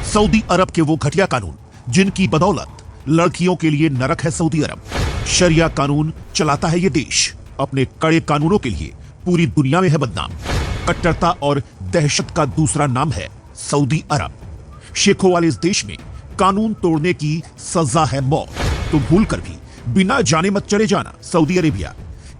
Saudi अरब के वो घटिया कानून जिनकी बदौलत लड़कियों के लिए नरक है सऊदी अरब। शरिया कानून चलाता है ये देश। अपने कड़े कानूनों के लिए पूरी दुनिया में है बदनाम। कट्टरता और दहशत का दूसरा नाम है सऊदी अरब। शेखों वाले इस देश में कानून तोड़ने की सजा है मौत। तो भूल कर भी बिना जाने मत चले जाना सऊदी अरेबिया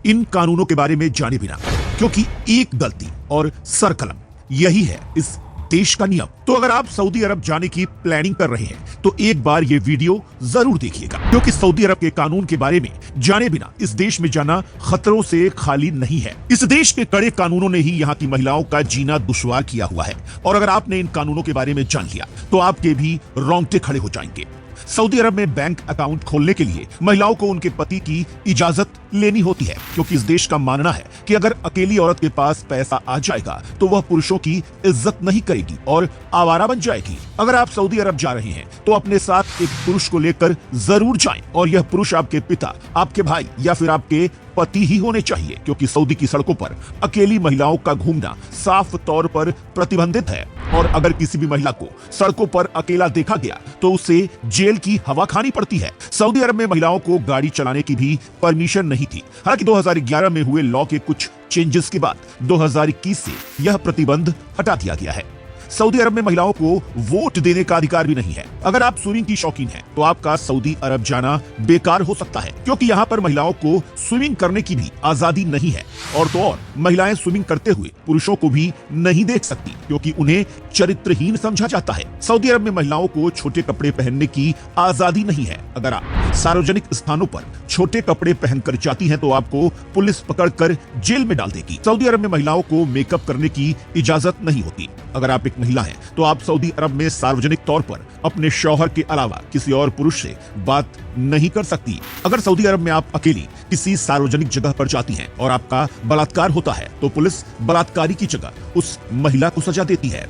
इन कानूनों के बारे में जाने बिना, क्योंकि एक गलती और सरकलम यही है इस देश का नियम। तो अगर आप सऊदी अरब जाने की प्लानिंग कर रहे हैं तो एक बार ये वीडियो जरूर देखिएगा, क्योंकि सऊदी अरब के कानून के बारे में जाने बिना इस देश में जाना खतरों से खाली नहीं है। इस देश के कड़े कानूनों ने ही यहाँ की महिलाओं का जीना दुश्वार किया हुआ है। और अगर आपने इन कानूनों के बारे में जान लिया तो आपके भी रोंगटे खड़े हो जाएंगे। सऊदी अरब में बैंक अकाउंट खोलने के लिए महिलाओं को उनके पति की इजाजत लेनी होती है, क्योंकि इस देश का मानना है कि अगर अकेली औरत के पास पैसा आ जाएगा तो वह पुरुषों की इज्जत नहीं करेगी और आवारा बन जाएगी। अगर आप सऊदी अरब जा रहे हैं तो अपने साथ एक पुरुष को लेकर जरूर जाएं, और यह पुरुष आपके पिता, आपके भाई या फिर आपके पति ही होने चाहिए, क्योंकि सऊदी की सड़कों पर अकेली महिलाओं का घूमना साफ तौर पर प्रतिबंधित है। और अगर किसी भी महिला को सड़कों पर अकेला देखा गया तो उसे जेल की हवा खानी पड़ती है। सऊदी अरब में महिलाओं को गाड़ी चलाने की भी परमिशन नहीं थी। हालांकि 2011 में हुए लॉ के कुछ चेंजेस के बाद 2021 से यह प्रतिबंध हटा दिया गया है। सऊदी अरब में महिलाओं को वोट देने का अधिकार भी नहीं है। अगर आप स्विमिंग की शौकीन हैं तो आपका सऊदी अरब जाना बेकार हो सकता है, क्योंकि यहाँ पर महिलाओं को स्विमिंग करने की भी आजादी नहीं है। और तो और महिलाएं स्विमिंग करते हुए पुरुषों को भी नहीं देख सकती, क्योंकि उन्हें चरित्रहीन समझा जाता है। सऊदी अरब में महिलाओं को छोटे कपड़े पहनने की आजादी नहीं है। अगर आप सार्वजनिक स्थानों पर छोटे कपड़े पहनकर जाती हैं तो आपको पुलिस पकड़कर जेल में डाल देगी। सऊदी अरब में महिलाओं को मेकअप करने की इजाजत नहीं होती। अगर आप एक महिला हैं तो आप सऊदी अरब में सार्वजनिक तौर पर अपने शौहर के अलावा किसी और पुरुष से बात नहीं कर सकती। अगर सऊदी अरब में आप अकेली किसी सार्वजनिक जगह पर जाती हैं और आपका बलात्कार होता है तो पुलिस बलात्कारी की जगह उस महिला को सजा देती है।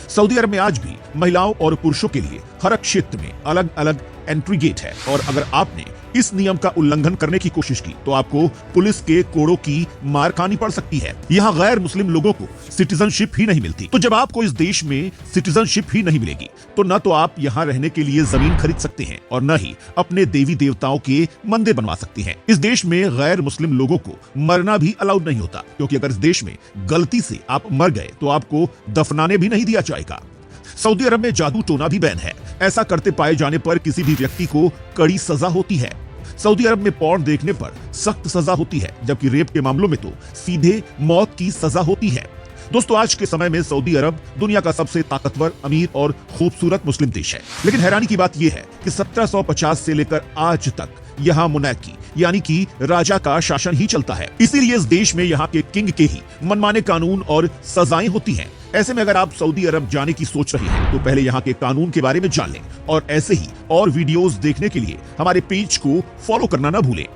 सऊदी अरब में आज भी महिलाओं और पुरुषों के लिए हर क्षेत्र में अलग अलग एंट्री गेट है, और अगर आपने इस नियम का उल्लंघन करने की कोशिश की तो आपको पुलिस के कोड़ों की मार खानी पड़ सकती है। यहाँ गैर मुस्लिम लोगों को सिटीजनशिप ही नहीं मिलती। तो जब आपको इस देश में सिटीजनशिप ही नहीं मिलेगी तो न तो आप यहाँ रहने के लिए जमीन खरीद सकते हैं और न ही अपने देवी देवताओं के मंदिर बनवा सकते हैं। इस देश में गैर मुस्लिम लोगों को मरना भी अलाउड नहीं होता, क्योंकि अगर इस देश में गलती से आप मर गए तो आपको दफनाने भी नहीं दिया जाएगा। सऊदी अरब में जादू टोना भी बैन है। ऐसा करते पाए जाने पर किसी भी व्यक्ति को कड़ी सजा होती है। सऊदी अरब में पॉर्न देखने पर सख्त सजा होती है, जबकि रेप के मामलों में तो सीधे मौत की सजा होती है। दोस्तों, आज के समय में सऊदी अरब दुनिया का सबसे ताकतवर, अमीर और खूबसूरत मुस्लिम देश है। लेकिन हैरानी की बात यह है कि 1750 से लेकर आज तक यहाँ मोनार्की यानी कि राजा का शासन ही चलता है। इसीलिए इस देश में यहाँ के किंग के ही मनमाने कानून और सजाएं होती हैं। ऐसे में अगर आप सऊदी अरब जाने की सोच रहे हैं तो पहले यहाँ के कानून के बारे में जान लें, और ऐसे ही और वीडियोस देखने के लिए हमारे पेज को फॉलो करना ना भूलें।